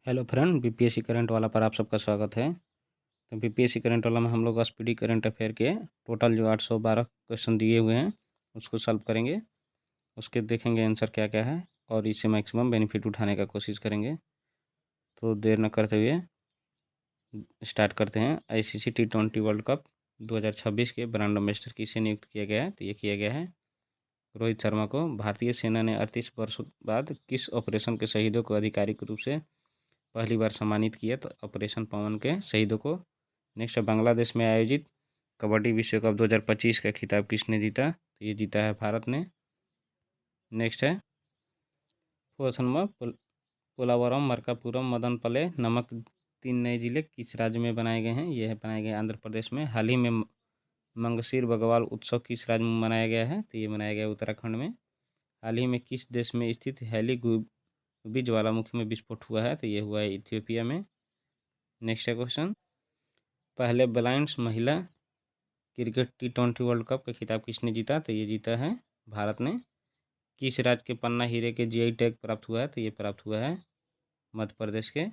Hello friend, BPSC current वाला पर आप सबका स्वागत है। तो बीपीएससी करंट वाला में हम लोग एसपीडी करंट अफेयर के टोटल जो 812 क्वेश्चन दिए हुए हैं उसको सॉल्व करेंगे। उसके देखेंगे आंसर क्या क्या है और इससे मैक्सिमम बेनिफिट उठाने का कोशिश करेंगे। तो देर न करते हुए स्टार्ट करते हैं। आईसीसी T20 वर्ल्ड कप 2026 के ब्रांड एम्बेसडर किसे नियुक्त किया गया है? तो ये किया गया है रोहित शर्मा को। भारतीय सेना ने 38 वर्षों बाद किस ऑपरेशन के शहीदों को आधिकारिक रूप से पहली बार सम्मानित किया? तो ऑपरेशन पवन के शहीदों को। नेक्स्ट है, बांग्लादेश में आयोजित कबड्डी विश्व कप 2025 का खिताब किसने जीता? तो ये जीता है भारत ने। नेक्स्ट है, फोर्थ नंबर, पोलावरम, मरकापुरम, मदनपल्ले नामक 3 नए जिले किस राज्य में बनाए गए हैं? ये है बनाए गए आंध्र प्रदेश में। हाल ही में मंगसीर बगवाल उत्सव किस राज्य में मनाया गया है? तो ये मनाया गया उत्तराखंड में। हाल ही में किस देश में स्थित हेली गुबी ज्वालामुखी में विस्फोट हुआ है? तो ये हुआ है इथियोपिया में। नेक्स्ट है क्वेश्चन, पहले ब्लाइंड्स महिला क्रिकेट T20 वर्ल्ड कप का खिताब किसने जीता? तो ये जीता है भारत ने। किस राज्य के पन्ना हीरे के जीआई टैग प्राप्त हुआ है? तो ये प्राप्त हुआ है मध्य प्रदेश के।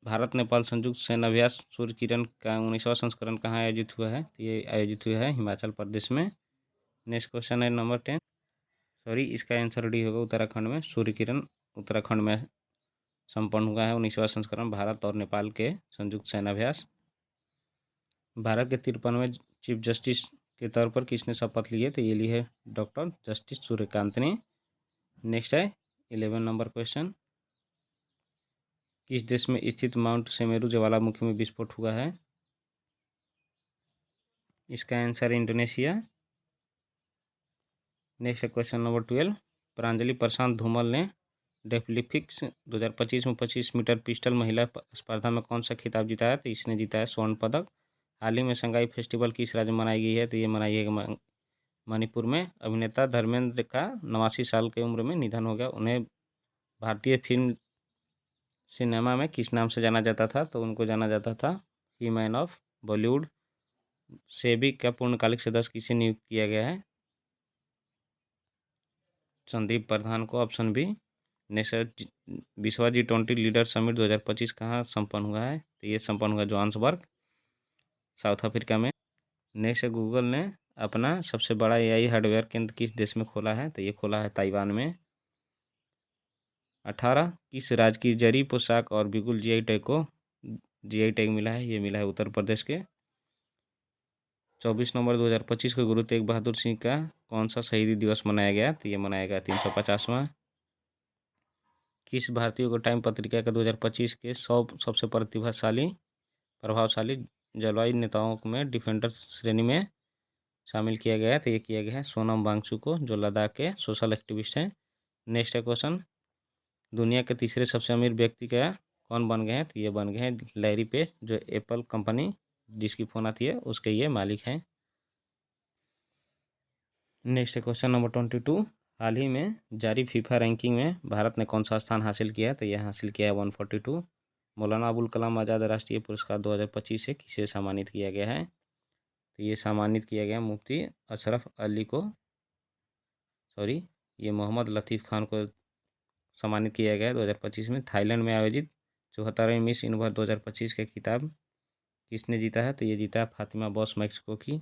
भारत नेपाल संयुक्त सैन्य अभ्यास सूर्य किरण का 19वां संस्करण कहाँ आयोजित हुआ है? तो ये आयोजित हुआ है हिमाचल प्रदेश में। नेक्स्ट क्वेश्चन है नंबर 10, सॉरी इसका आंसर डी होगा, उत्तराखंड में। सूर्य किरण उत्तराखंड में संपन्न हुआ है 19वां संस्करण भारत और नेपाल के संयुक्त सैन्य अभ्यास। भारत के 53वें चीफ जस्टिस के तौर पर किसने शपथ ली है? तो ये ली है डॉक्टर जस्टिस सूर्यकांत ने। नेक्स्ट है 11 नंबर क्वेश्चन, किस देश में स्थित माउंट सेमेरू ज्वालामुखी में विस्फोट हुआ है? इसका आंसर इंडोनेशिया। नेक्स्ट है क्वेश्चन नंबर 12, प्रांजलि प्रशांत धूमल ने डेफलिपिक्स 2025 में 25 मीटर पिस्टल महिला स्पर्धा में कौन सा खिताब जीता है? तो इसने जीता है स्वर्ण पदक। हाल ही में संगाई फेस्टिवल किस राज्य में मनाई गई है? तो ये मनाई है मणिपुर में। अभिनेता धर्मेंद्र का 89 साल की उम्र में निधन हो गया। उन्हें भारतीय फिल्म सिनेमा में किस नाम से जाना जाता था? तो उनको जाना जाता था ही मैन ऑफ बॉलीवुड। सेबी का पूर्णकालिक सदस्य किसे नियुक्त किया गया है? संदीप प्रधान को, ऑप्शन बी। नेक्स्ट, विश्व G20 लीडर समिट 2025 कहाँ संपन्न हुआ है? तो ये संपन्न हुआ जोहान्सबर्ग, साउथ अफ्रीका में। नेक्स्ट, गूगल ने अपना सबसे बड़ा एआई हार्डवेयर केंद्र किस देश में खोला है? तो ये खोला है ताइवान में। 18, किस राज्य की जरी पोशाक और बिगुल जीआई टैग को जीआई टैग मिला है? ये मिला है उत्तर प्रदेश के। 24 नवंबर 2025 को गुरु तेग बहादुर सिंह का कौन सा शहीदी दिवस मनाया गया? तो ये मनाया गया 350वां। किस भारतीय को टाइम पत्रिका का 2025 के 100 सबसे प्रभावशाली जलवायु नेताओं में डिफेंडर श्रेणी में शामिल किया गया है? तो ये किया गया है सोनम वांगचुक को, जो लद्दाख के सोशल एक्टिविस्ट हैं। नेक्स्ट है क्वेश्चन, दुनिया के तीसरे सबसे अमीर व्यक्ति क्या कौन बन गए हैं? तो ये बन गए हैं लैरी पेज, जो एप्पल कंपनी जिसकी फ़ोन आती है उसके ये मालिक हैं। नेक्स्ट है क्वेश्चन नंबर 22, हाल ही में जारी फीफा रैंकिंग में भारत ने कौन सा स्थान हासिल किया है? तो यह हासिल किया है 142। मौलाना अबुल कलाम आज़ाद राष्ट्रीय पुरस्कार 2025 से किसे सम्मानित किया गया है? तो ये सम्मानित किया गया मुफ्ती अशरफ अली को, सॉरी ये मोहम्मद लतीफ़ खान को सम्मानित किया गया है 2025 में। थाईलैंड में आयोजित 74वीं मिस यूनिवर्स 2025 का खिताब किसने जीता है? तो ये जीता है फातिमा बॉस मैक्सिको की।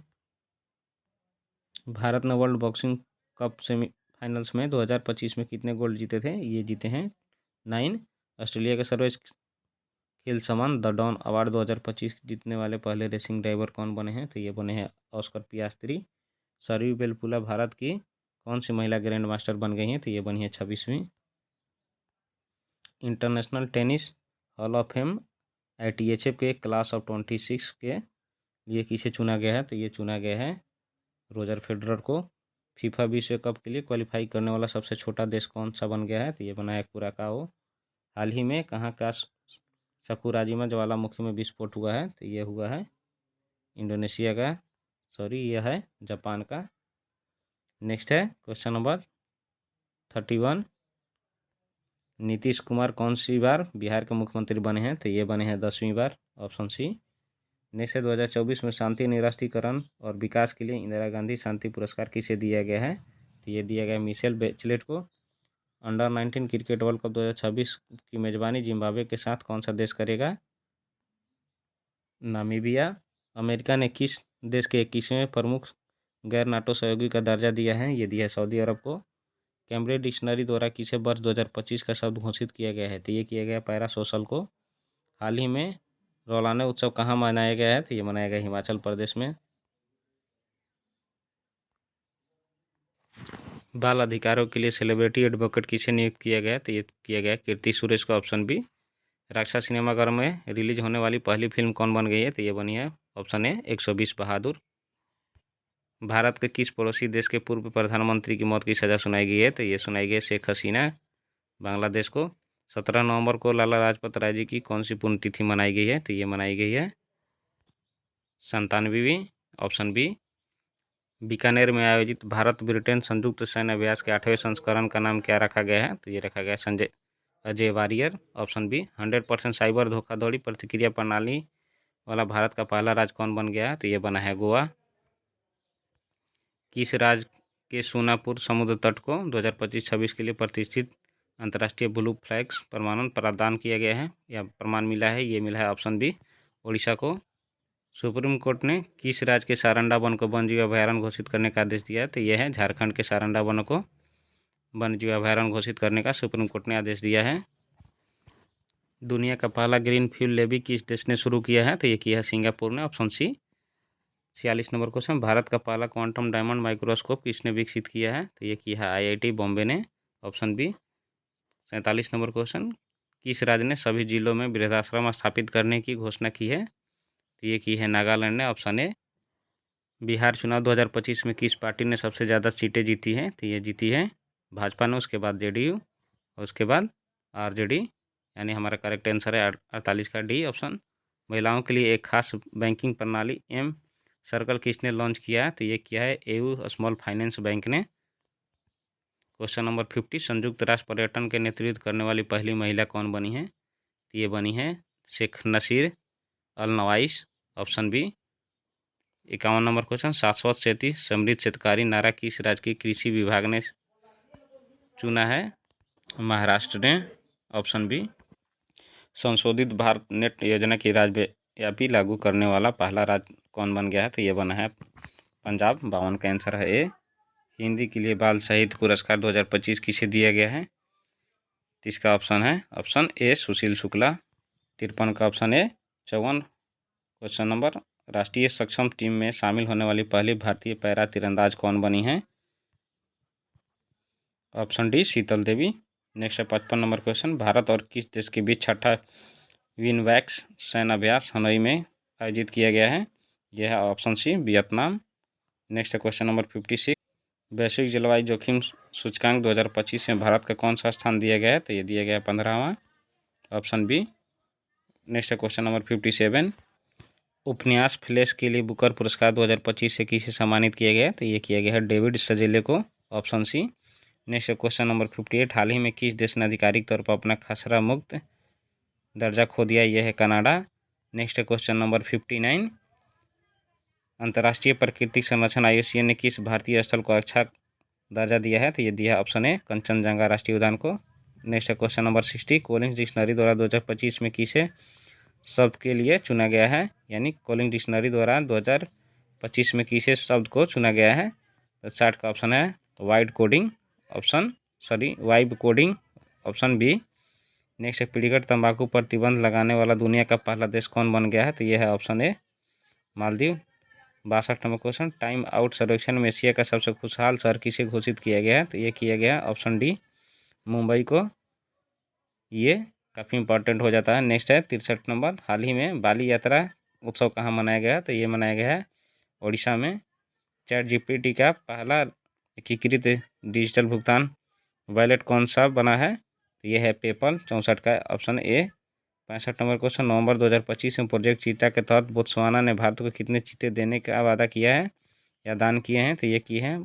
भारत ने वर्ल्ड बॉक्सिंग कप सेमीफाइनल्स में 2025 में कितने गोल्ड जीते थे? ये जीते हैं 9। ऑस्ट्रेलिया के सर्वोच्च खेल सम्मान द डॉन अवार्ड 2025 जीतने वाले पहले रेसिंग ड्राइवर कौन बने हैं? तो ये बने हैं ऑस्कर पियास्त्री। सरयू बेलपुला भारत की कौन सी महिला ग्रैंड मास्टर बन गई हैं? तो ये बनी है 26वीं। International tennis hall of fame ITHF के क्लास ऑफ 26 के लिए किसे चुना गया है? तो ये चुना गया है रोजर फेडरर को। फीफा विश्व कप के लिए क्वालिफाई करने वाला सबसे छोटा देश कौन सा बन गया है? तो ये बना है कुराकाओ। हाल ही में कहाँ का सकुराजिमा ज्वालामुखी में विस्फोट हुआ है? तो ये हुआ है इंडोनेशिया का, सॉरी यह है जापान का। नेक्स्ट है क्वेश्चन नंबर 31, नीतीश कुमार कौन सी बार बिहार के मुख्यमंत्री बने हैं? तो ये बने हैं 10वीं बार, ऑप्शन सी। नेक्स्ट है 2024 में शांति निरस्त्रीकरण और विकास के लिए इंदिरा गांधी शांति पुरस्कार किसे दिया गया है? तो ये दिया गया मिशेल बेचलेट को। अंडर-19 क्रिकेट वर्ल्ड कप 2026 की मेजबानी जिम्बाब्वे के साथ कौन सा देश करेगा? नामीबिया। अमेरिका ने किस देश के 21वें प्रमुख गैर नाटो सहयोगी का दर्जा दिया है? ये दिया है सऊदी अरब को। कैम्ब्रिज डिक्शनरी द्वारा किसे वर्ष 2025 का शब्द घोषित किया गया है? तो ये किया गया पैरा सोशल को। हाल ही में रौलाना उत्सव कहाँ मनाया गया है? तो ये मनाया गया हिमाचल प्रदेश में। बाल अधिकारों के लिए सेलिब्रिटी एडवोकेट किसे नियुक्त किया गया? तो ये किया गया कीर्ति सुरेश का, ऑप्शन बी। रक्षा सिनेमाघर में रिलीज होने वाली पहली फिल्म कौन बन गई है? तो ये बनी है ऑप्शन ए 120 बहादुर। भारत के किस पड़ोसी देश के पूर्व प्रधानमंत्री की मौत की सज़ा सुनाई गई है? तो ये सुनाई गई है शेख हसीना, बांग्लादेश को। 17 नवंबर को लाला लाजपत राय जी की कौन सी पुण्यतिथि मनाई गई है? तो ये मनाई गई है 97वीं, ऑप्शन बी। बीकानेर में आयोजित भारत ब्रिटेन संयुक्त सैन्य अभ्यास के 8वें संस्करण का नाम क्या रखा गया है? तो ये रखा गया Sanjay Ajay warrior, option B. 100% cyber धोखाधड़ी प्रतिक्रिया प्रणाली वाला भारत का पहला राज्य कौन बन गया है? तो ये बना है गोवा। किस राज्य के सोनापुर समुद्र तट को 2025-26 के लिए प्रतिष्ठित अंतर्राष्ट्रीय ब्लू फ्लैग्स प्रमाणन प्रदान किया गया है या प्रमाण मिला है? ये मिला है ऑप्शन बी, ओडिशा को। सुप्रीम कोर्ट ने किस राज्य के सारंडा वन को वन्यजीव अभयारण्य घोषित करने का आदेश दिया है? तो यह है झारखंड के सारंडा वन को वन्यजीव अभयारण्य घोषित करने का सुप्रीम कोर्ट ने आदेश दिया है। दुनिया का पहला ग्रीन फ्यूल लेवी किस देश ने शुरू किया है? तो ये किया है सिंगापुर ने, option C. 46 number question, Bharat का पहला क्वांटम डायमंड माइक्रोस्कोप किसने विकसित किया है? तो ये किया है IIT बॉम्बे ने, ऑप्शन बी। 47 नंबर क्वेश्चन, किस राज्य ने सभी जिलों में वृद्धाश्रम स्थापित करने की घोषणा की है? तो ये की है नागालैंड ने, ऑप्शन ए। बिहार चुनाव 2025 में किस पार्टी ने सबसे ज़्यादा सीटें जीती हैं? तो ये जीती है भाजपा ने, उसके बाद JDU और उसके बाद RJD, यानी हमारा करेक्ट आंसर है 48 का डी, ऑप्शन। महिलाओं के लिए एक खास बैंकिंग प्रणाली एम सर्कल किसने लॉन्च किया है? तो ये किया है AU स्मॉल फाइनेंस बैंक ने। क्वेश्चन नंबर 50, संयुक्त राष्ट्र पर्यटन के नेतृत्व करने वाली पहली महिला कौन बनी है? तो ये बनी है Sheikh Nasser al Nowais, option B. 51 number question, शाश्वत खेती समृद्ध शेतकारी नारा किस राज्य की कृषि विभाग ने चुना है? महाराष्ट्र ने, ऑप्शन बी। संशोधित भारत नेट योजना की राज्यव्यापी लागू करने वाला पहला राज्य कौन बन गया है? तो ये बना है पंजाब, 52 का आंसर है ए। हिंदी के लिए बाल साहित्य पुरस्कार 2025 किसे दिया गया है? तो इसका ऑप्शन है ऑप्शन ए सुशील शुक्ला। 53 का ऑप्शन ए। 54 क्वेश्चन नंबर, राष्ट्रीय सक्षम टीम में शामिल होने वाली पहली भारतीय पैरा तीरंदाज कौन बनी है? ऑप्शन डी शीतल देवी। नेक्स्ट है 55 नंबर क्वेश्चन, भारत और किस देश के बीच छठा विनवैक्स सैन्य अभ्यास हनोई में आयोजित किया गया है? यह है ऑप्शन सी वियतनाम। नेक्स्ट है क्वेश्चन नंबर 56, वैश्विक जलवायु जोखिम सूचकांक 2025 में भारत का कौन सा स्थान दिया गया है? तो ये दिया गया है 15वां, ऑप्शन बी। नेक्स्ट है क्वेश्चन नंबर 57, उपन्यास फ्लैश के लिए बुकर पुरस्कार 2025 से किसे सम्मानित किया गया है? तो ये किया गया है डेविड सजेले को, ऑप्शन सी। नेक्स्ट है क्वेश्चन नंबर 58, हाल ही में किस देश ने आधिकारिक तौर पर अपना खसरा मुक्त दर्जा खो दिया? यह है कनाडा। नेक्स्ट है क्वेश्चन नंबर 59, अंतर्राष्ट्रीय प्राकृतिक संरक्षण IUCN ने किस भारतीय स्थल को अच्छा दर्जा दिया है? तो ये दिया है ऑप्शन ए कंचनजंगा राष्ट्रीय उद्यान को। नेक्स्ट है क्वेश्चन नंबर 60, कोलिंग डिक्शनरी द्वारा 2025 में किसे शब्द के लिए चुना गया है? यानी कोलिंग डिक्शनरी द्वारा 2025 में किसे शब्द को चुना गया है? तो 60 का ऑप्शन है vibe coding, option B. Next है पीढ़ीगत तंबाकू पर प्रतिबंध लगाने वाला दुनिया का पहला देश कौन बन गया है? तो यह है option A Maldives. 62 number question, time out सर्वेक्षण में एशिया का सबसे खुशहाल शहर किसे घोषित किया गया है? तो ये किया गया ऑप्शन डी मुंबई को। ये काफ़ी इंपॉर्टेंट हो जाता है। नेक्स्ट है 63 नंबर, हाल ही में बाली यात्रा उत्सव कहाँ मनाया गया? तो ये मनाया गया है ओडिशा में। ChatGPT का पहला एकीकृत डिजिटल भुगतान वॉलेट कौन सा बना है? तो ये है पेपल, 64 का ऑप्शन ए। 65 नंबर क्वेश्चन, नवंबर 2025 में प्रोजेक्ट चीता के तहत बोत्सवाना ने भारत को कितने चीते देने का वादा किया है या दान किए हैं? तो ये किए हैं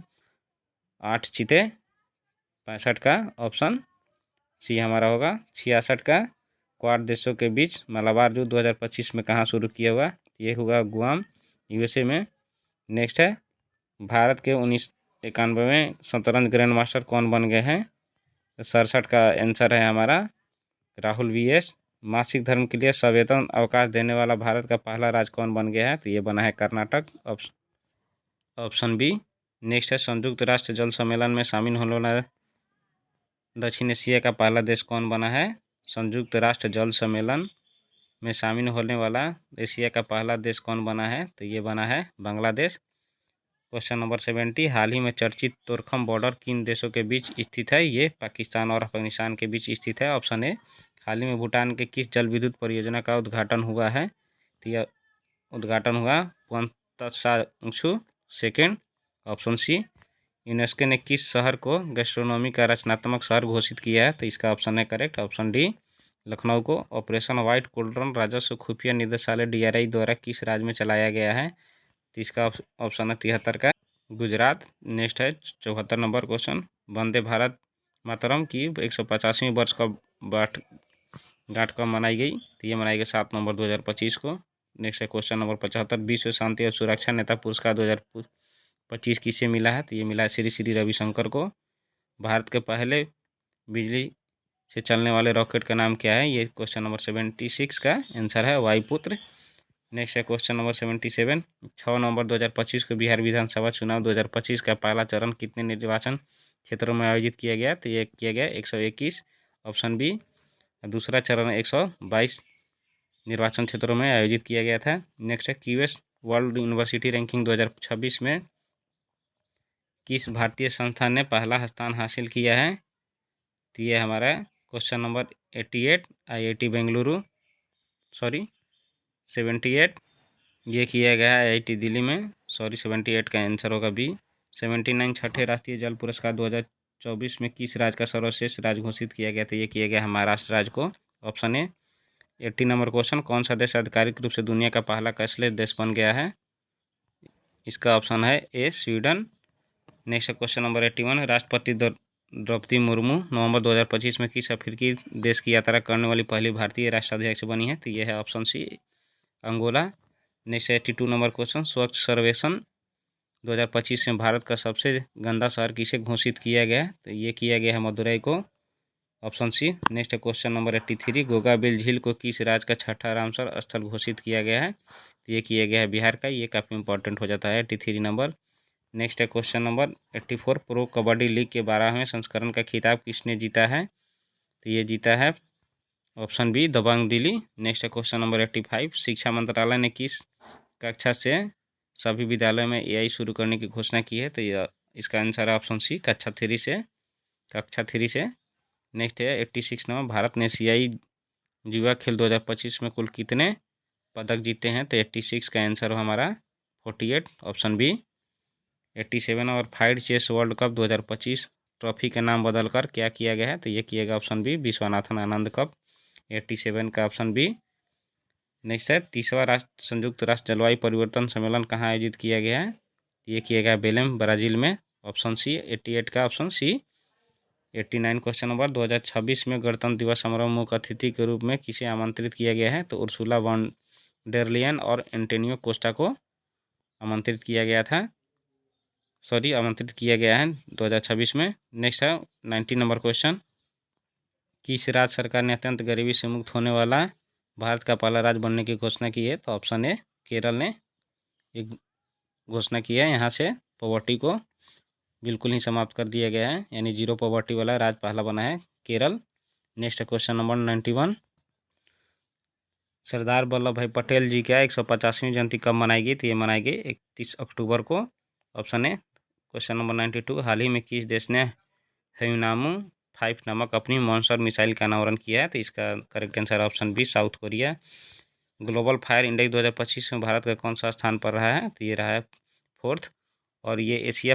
8 चीते। 65 का ऑप्शन सी हमारा होगा। 66 का, क्वाड देशों के बीच मलाबार युद्ध 2025 में कहाँ शुरू किया हुआ? ये होगा गुआम, USA में। नेक्स्ट है भारत के 1991वें शतरंज ग्रैंड मास्टर कौन बन गए हैं? 67 का आंसर है हमारा राहुल वीएस। मासिक धर्म के लिए सवेतन अवकाश देने वाला भारत का पहला राज्य कौन बन गया है? तो ये बना है कर्नाटक, ऑप्शन बी। नेक्स्ट है संयुक्त राष्ट्र जल सम्मेलन में शामिल होने वाला दक्षिण एशिया का पहला देश कौन बना है? संयुक्त राष्ट्र जल सम्मेलन में शामिल होने वाला एशिया का पहला देश कौन बना है? तो ये बना है बांग्लादेश। क्वेश्चन नंबर 70, हाल ही में चर्चित तोरखम बॉर्डर किन देशों के बीच स्थित है? ये पाकिस्तान और अफगानिस्तान के बीच स्थित है। Option A. हाल ही में भूटान के किस जल विद्युत परियोजना का उद्घाटन हुआ है? तो यह उद्घाटन हुआ Punatsangchhu second. Option C. UNESCO ने किस शहर को गैस्ट्रोनॉमी का रचनात्मक शहर घोषित किया है? तो इसका ऑप्शन है करेक्ट, ऑप्शन डी लखनऊ को। ऑपरेशन व्हाइट कोल्ड्रन राजस्व खुफिया निदेशालय डीआरआई द्वारा किस राज्य में चलाया गया है? तो इसका ऑप्शन है 73 का गुजरात। नेक्स्ट है 74 नंबर क्वेश्चन, वंदे भारत मातरम की 150वीं वर्ष का गांठ कब मनाई गई? तो ये मनाई गई 7 नवंबर 2025 को। नेक्स्ट है क्वेश्चन नंबर 75, विश्व शांति और सुरक्षा नेता पुरस्कार 2025 किसे मिला है? तो ये मिला है श्री श्री रविशंकर को। भारत के पहले बिजली से चलने वाले रॉकेट का नाम क्या है? ये क्वेश्चन नंबर 76 का आंसर है वायुपुत्र। नेक्स्ट है क्वेश्चन नंबर 77, 6 नवंबर 2025 को बिहार विधानसभा चुनाव 2025 का पहला चरण कितने निर्वाचन क्षेत्रों में आयोजित किया गया? तो ये किया गया 121, ऑप्शन बी। दूसरा चरण 122 निर्वाचन क्षेत्रों में आयोजित किया गया था। नेक्स्ट है क्यूएस वर्ल्ड यूनिवर्सिटी रैंकिंग 2026 में किस भारतीय संस्थान ने पहला स्थान हासिल किया है? तो ये हमारा question number 88 IIT Bengaluru, sorry 78 ये किया गया है आईआईटी दिल्ली में, सॉरी 78 का आंसर होगा बी। 79 छठे राष्ट्रीय जल पुरस्कार 2024 में किस राज्य का सर्वश्रेष्ठ राज्य घोषित किया गया? तो ये किया गया है महाराष्ट्र राज्य को, ऑप्शन ए। 80 नंबर क्वेश्चन, कौन सा देश आधिकारिक रूप से दुनिया का पहला कैशलेस देश बन गया है? इसका ऑप्शन है ए स्वीडन। नेक्स्ट क्वेश्चन नंबर 81, राष्ट्रपति द्रौपदी मुर्मू नवंबर 2025 में किस अफ्रीकी देश की यात्रा करने वाली पहली भारतीय राष्ट्राध्यक्ष बनी है? तो यह है option C Angola. Next 82 number question, Swachh Survekshan 2025 में भारत का सबसे गंदा शहर किसे घोषित किया गया? तो ये किया गया है मदुरई को, option C. Next question number 83, Gogabil झील को किस राज्य का छठा रामसर स्थल घोषित किया गया है? तो ये किया गया है बिहार का, ये काफ़ी इंपॉर्टेंट हो जाता है 83 नंबर। नेक्स्ट है question number 84, pro kabaddi league के 12वें संस्करण का खिताब किसने जीता है? तो ये जीता है ऑप्शन बी दबंग दिल्ली। नेक्स्ट है क्वेश्चन नंबर 85, शिक्षा मंत्रालय ने किस कक्षा से सभी विद्यालयों में एआई शुरू करने की घोषणा की है? तो यह इसका आंसर है ऑप्शन सी कक्षा 3 से। नेक्स्ट है 86 नंबर, भारत ने एशियाई युवा खेल 2025 में कुल कितने पदक जीते हैं? तो 86 का आंसर हो हमारा 48, ऑप्शन बी। 87 और FIDE chess world cup 2025 trophy का नाम बदलकर क्या किया गया है? तो ये किया गया option B Viswanathan Anand cup, 87 का ऑप्शन बी। नेक्स्ट है 30वां संयुक्त राष्ट्र जलवायु परिवर्तन सम्मेलन कहाँ आयोजित किया गया है? ये किया गया बेलेम ब्राज़ील में, ऑप्शन सी 88 का ऑप्शन सी। 89 क्वेश्चन नंबर, 2026 में गणतंत्र दिवस समारोह मुख्य अतिथि के रूप में किसे आमंत्रित किया गया है? तो उर्सुला वॉन डेर लेयन और एंटोनियो कोस्टा को आमंत्रित किया गया था, सॉरी आमंत्रित किया गया है 2026 में। नेक्स्ट है 90 नंबर क्वेश्चन, किस राज्य सरकार ने अत्यंत गरीबी से मुक्त होने वाला भारत का पहला राज्य बनने की घोषणा की है? तो ऑप्शन ए केरल ने एक घोषणा की है, यहाँ से पॉवर्टी को बिल्कुल ही समाप्त कर दिया गया है, यानी जीरो पॉवर्टी वाला राज्य पहला बना है Kerala. Next question number 91, Sardar Vallabh भाई पटेल जी का 150वीं जयंती कब मनाई गई? तो ये मनाई गई 31 अक्टूबर को, ऑप्शन ए। क्वेश्चन नंबर 92, हाल ही में किस देश ने ह्यूनामू 5 नामक अपनी मॉन्स्टर मिसाइल का अनावरण किया है? तो इसका correct answer option B South Korea. Global fire index 2025 में भारत का कौन सा स्थान पर रहा है? तो ये रहा है 4th, और ये एशिया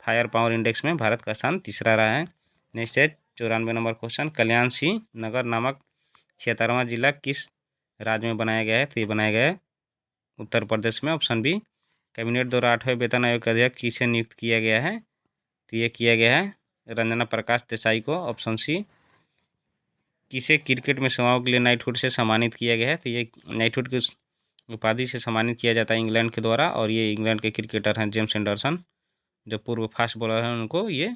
फायर पावर इंडेक्स में भारत का स्थान 3रा रहा है। नेक्स्ट है 94 नंबर क्वेश्चन, कल्याण सिंह नगर नामक 76वां जिला किस राज्य में बनाया गया है? तो ये बनाया गया है उत्तर प्रदेश में, ऑप्शन बी। कैबिनेट द्वारा 8वें वेतन आयोग का अध्यक्ष किसे नियुक्त किया गया है? तो ये किया गया है रंजना प्रकाश देसाई को, ऑप्शन सी। किसे क्रिकेट में सेवाओं के लिए नाइटहुड से सम्मानित किया गया है? तो ये नाइटहुड की उपाधि से सम्मानित किया जाता है इंग्लैंड के द्वारा, और ये इंग्लैंड के क्रिकेटर हैं जेम्स एंडरसन, जो पूर्व फास्ट बॉलर हैं, उनको ये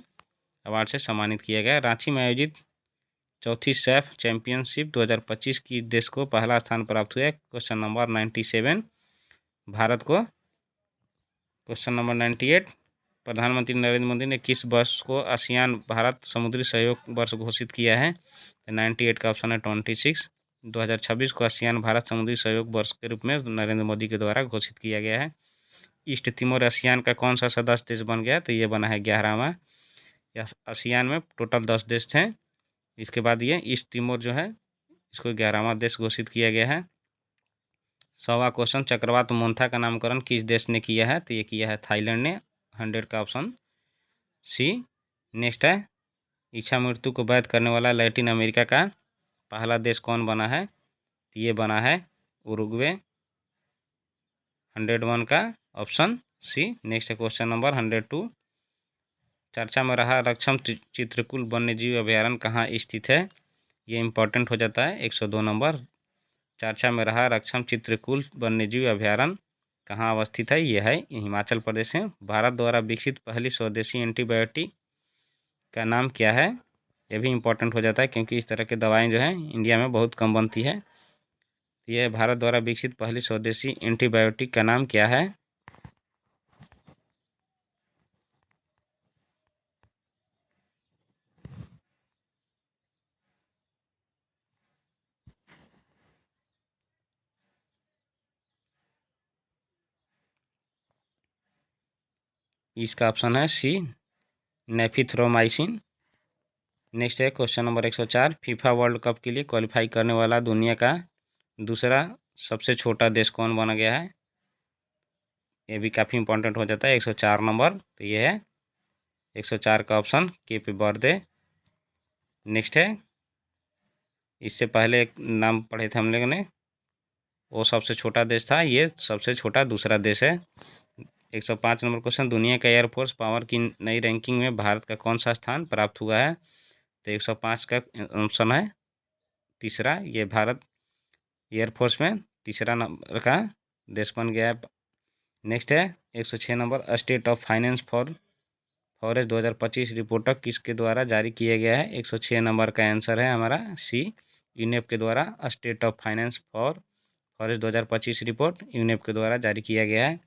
अवार्ड से सम्मानित किया गया। रांची में आयोजित चौथी सैफ चैंपियनशिप 2025 की देश को पहला स्थान प्राप्त हुआ है। क्वेश्चन नंबर 97 भारत को। क्वेश्चन नंबर 98 प्रधानमंत्री नरेंद्र मोदी ने किस वर्ष को आसियान भारत समुद्री सहयोग वर्ष घोषित किया है? तो 98 का ऑप्शन है 26। 2026 को आसियान भारत समुद्री सहयोग वर्ष के रूप में नरेंद्र मोदी के द्वारा घोषित किया गया है। ईस्ट तिमोर आसियान का कौन सा सदस्य देश बन गया? तो ये बना है 11वां। आसियान में टोटल 10 देश थे, इसके बाद ये ईस्ट तिमोर जो है इसको 11वां देश घोषित किया गया है। 100वां क्वेश्चन चक्रवात मोन्था का नामकरण किस देश ने किया है? तो ये किया है थाईलैंड ने। 100 का ऑप्शन सी। नेक्स्ट है इच्छा मृत्यु को वैध करने वाला लैटिन अमेरिका का पहला देश कौन बना है? तो ये बना है उरुग्वे। 101 का option C. Next question number 102 चर्चा में रहा रक्षम चित्रकूट वन्यजीव अभ्यारण्य कहाँ स्थित है? ये इंपॉर्टेंट हो जाता है। 102 नंबर चर्चा में रहा रक्षम चित्रकूट वन्यजीव अभ्यारण्य कहाँ अवस्थित है? ये है हिमाचल प्रदेश में। भारत द्वारा विकसित पहली स्वदेशी एंटीबायोटिक का नाम क्या है? ये भी इम्पोर्टेंट हो जाता है क्योंकि इस तरह की दवाएं जो है इंडिया में बहुत कम बनती है। यह भारत द्वारा विकसित पहली स्वदेशी एंटीबायोटिक का नाम क्या है? इसका ऑप्शन है सी नेफिथ्रोमाइसिन। नेक्स्ट है question number 104 FIFA world cup के लिए क्वालिफाई करने वाला दुनिया का दूसरा सबसे छोटा देश कौन बना गया है? ये भी काफ़ी इंपॉर्टेंट हो जाता है। 104 नंबर तो ये है 104 का ऑप्शन केप वर्दे। नेक्स्ट है इससे पहले एक नाम पढ़े थे हम लोगों ने, वो सबसे छोटा देश था, ये सबसे छोटा दूसरा देश है। 105 नंबर क्वेश्चन दुनिया का एयरफोर्स पावर की नई रैंकिंग में भारत का कौन सा स्थान प्राप्त हुआ है? तो 105 का ऑप्शन है तीसरा, ये भारत एयरफोर्स में तीसरा नंबर का देश बन गया है। नेक्स्ट है 106 number state of finance for forest 2025 report किसके द्वारा जारी किया गया है? 106 नंबर का आंसर है हमारा सी यूनेप के द्वारा state of finance for forest 2025 report UNEP के द्वारा जारी किया गया है।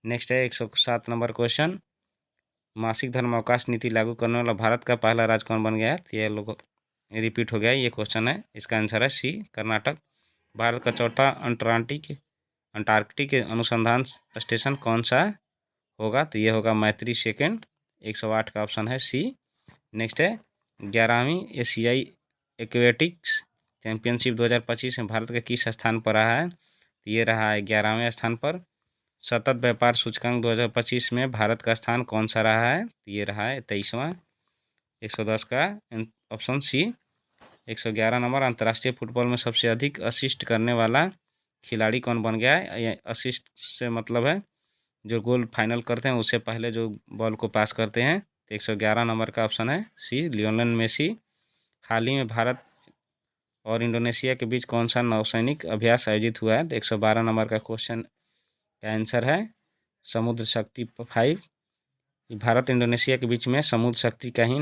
नेक्स्ट है 107 नंबर क्वेश्चन मासिक धर्म अवकाश नीति लागू करने वाला भारत का पहला राज्य कौन बन गया है? ये लोग रिपीट हो गया ये क्वेश्चन है, इसका आंसर है सी कर्नाटक। भारत का चौथा अंटार्कटिक अनुसंधान स्टेशन कौन सा होगा? तो ये होगा मैत्री सेकेंड। 108 का ऑप्शन है सी। नेक्स्ट है 11वीं एशियाई एक्वेटिक्स चैंपियनशिप 2025 में भारत का किस स्थान पर रहा है? तो ये रहा है 11वें स्थान पर। सतत व्यापार सूचकांक 2025 में भारत का स्थान कौन सा रहा है? तो ये रहा है 23वां। 110 का ऑप्शन सी। 111 नंबर अंतर्राष्ट्रीय फुटबॉल में सबसे अधिक असिस्ट करने वाला खिलाड़ी कौन बन गया है? ये असिस्ट से मतलब है जो गोल फाइनल करते हैं उससे पहले जो बॉल को पास करते हैं। 111 नंबर का ऑप्शन है सी लियोनेल मेसी। हाल ही में भारत और इंडोनेशिया के बीच कौन सा नौसैनिक अभ्यास आयोजित हुआ है? तो 112 नंबर का क्वेश्चन का आंसर है समुद्र शक्ति 5। भारत इंडोनेशिया के बीच में समुद्र शक्ति का ही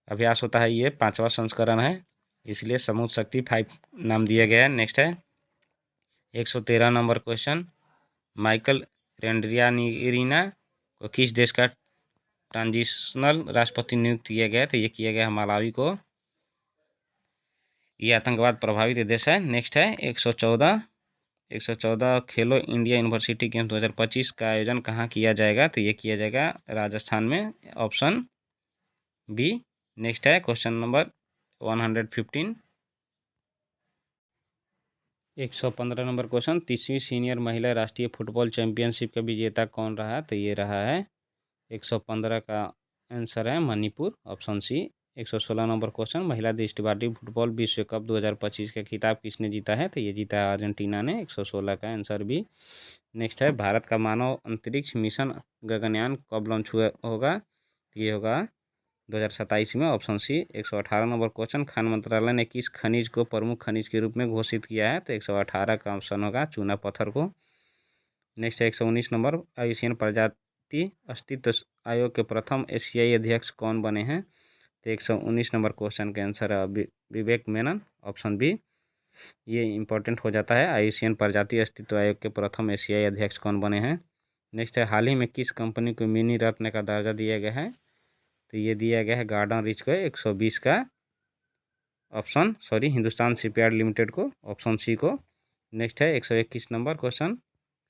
अभ्यास होता है, ये 5वां संस्करण है, इसलिए समुद्र शक्ति 5 नाम दिया गया है। नेक्स्ट है 113 नंबर क्वेश्चन माइकल रेंड्रियानीरीना को किस देश का ट्रांजिशनल राष्ट्रपति नियुक्त किया गया? तो ये किया गया मलावी को, ये आतंकवाद प्रभावित देश है। नेक्स्ट है 114 खेलो इंडिया यूनिवर्सिटी गेम्स 2025 का आयोजन कहाँ किया जाएगा? तो ये किया जाएगा राजस्थान में, ऑप्शन बी। नेक्स्ट है क्वेश्चन नंबर 115 115 नंबर क्वेश्चन 30वीं सीनियर महिला राष्ट्रीय फुटबॉल चैंपियनशिप का विजेता कौन रहा? तो ये रहा है 115 का आंसर है Manipur, option C. 116 number question महिला दृष्टिबाधित फुटबॉल विश्व कप 2025 का खिताब किसने जीता है? तो ये जीता है अर्जेंटीना ने, 116 का आंसर भी। नेक्स्ट है भारत का मानव अंतरिक्ष मिशन गगनयान कब लॉन्च हुआ होगा? ये होगा 2027 में, ऑप्शन सी। 118 नंबर क्वेश्चन खान मंत्रालय ने किस खनिज को प्रमुख खनिज के रूप में घोषित किया है? तो 118 का ऑप्शन होगा चूना पत्थर को। नेक्स्ट है 119 नंबर आयुष्मान प्रजाति अस्तित्व आयोग के प्रथम एशियाई अध्यक्ष कौन बने हैं? तो 119 नंबर क्वेश्चन का आंसर है विवेक मेनन, ऑप्शन बी। ये इम्पोर्टेंट हो जाता है। आयुष्मान प्रजाति अस्तित्व आयोग के प्रथम एशियाई अध्यक्ष कौन बने हैं? नेक्स्ट है, हाल ही में किस कंपनी को मिनी रत्न का दर्जा दिया गया है? तो ये दिया गया है गार्डन रिच को 120 का, हिंदुस्तान शिपयार्ड लिमिटेड को, ऑप्शन सी को। नेक्स्ट है 121 नंबर क्वेश्चन,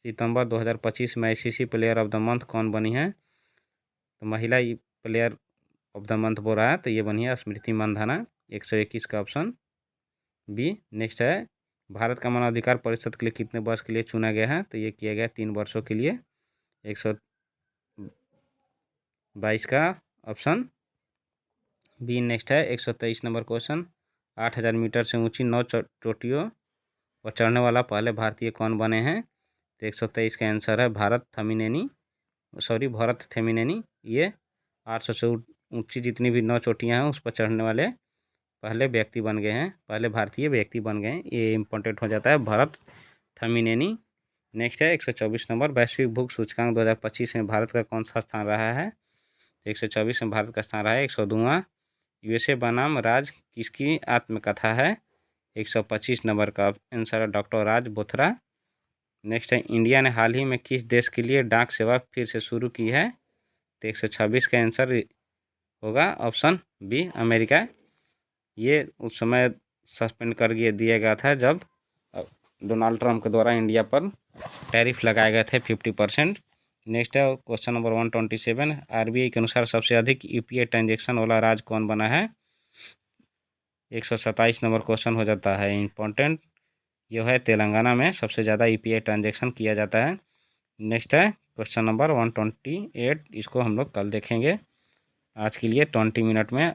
सितंबर 2025 में ICC player of the month कौन बनी है? तो महिला प्लेयर ऑफ द मंथ बोल रहा है, तो ये बनी है स्मृति मंधाना, 121 का ऑप्शन बी। नेक्स्ट है, भारत का मानवाधिकार परिषद के लिए कितने वर्ष के लिए चुना गया है? तो ये किया गया 3 वर्षों के लिए, 122 का ऑप्शन बी। नेक्स्ट है 123 नंबर क्वेश्चन, 8000 मीटर से ऊंची 9 चोटियों पर चढ़ने वाला पहले भारतीय कौन बने हैं? तो 123 का आंसर है भरत थेमिनेनी। ये 800 से ऊंची जितनी भी 9 चोटियाँ हैं उस पर चढ़ने वाले पहले व्यक्ति बन गए हैं, पहले भारतीय व्यक्ति बन गए हैं। ये इम्पोर्टेंट हो जाता है, भरत थेमिनेनी। नेक्स्ट है 124 नंबर, वैश्विक भूख सूचकांक 2025 में भारत का कौन सा स्थान रहा है? 124 में भारत का स्थान रहा है 102वां। यूएसए बनाम राज किसकी आत्मकथा है? 125 नंबर का आंसर है डॉक्टर राज बोथरा। नेक्स्ट है, इंडिया ने हाल ही में किस देश के लिए डाक सेवा फिर से शुरू की है? तो 126 का आंसर होगा ऑप्शन बी, अमेरिका। ये उस समय सस्पेंड कर दिया गया था जब डोनाल्ड ट्रंप के द्वारा इंडिया पर टैरिफ लगाए गए थे 50%। नेक्स्ट है क्वेश्चन नंबर 127, आरबीआई के अनुसार सबसे अधिक यूपीआई ट्रांजैक्शन वाला राज्य कौन बना है? 127 नंबर क्वेश्चन हो जाता है इम्पोर्टेंट। यह है तेलंगाना में सबसे ज़्यादा यूपीआई ट्रांजैक्शन किया जाता है। नेक्स्ट है क्वेश्चन नंबर 128, इसको हम लोग कल देखेंगे। आज के लिए 20 मिनट में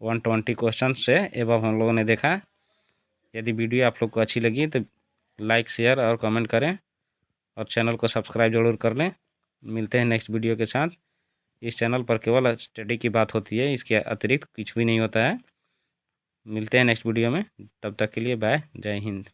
120 क्वेश्चन से एबव हम लोगों ने देखा। यदि वीडियो आप लोग को अच्छी लगी तो लाइक, शेयर और कमेंट करें और चैनल को सब्सक्राइब जरूर कर लें। मिलते हैं नेक्स्ट वीडियो के साथ। इस चैनल पर केवल स्टडी की बात होती है, इसके अतिरिक्त कुछ भी नहीं होता है। मिलते हैं नेक्स्ट वीडियो में, तब तक के लिए बाय, जय हिंद।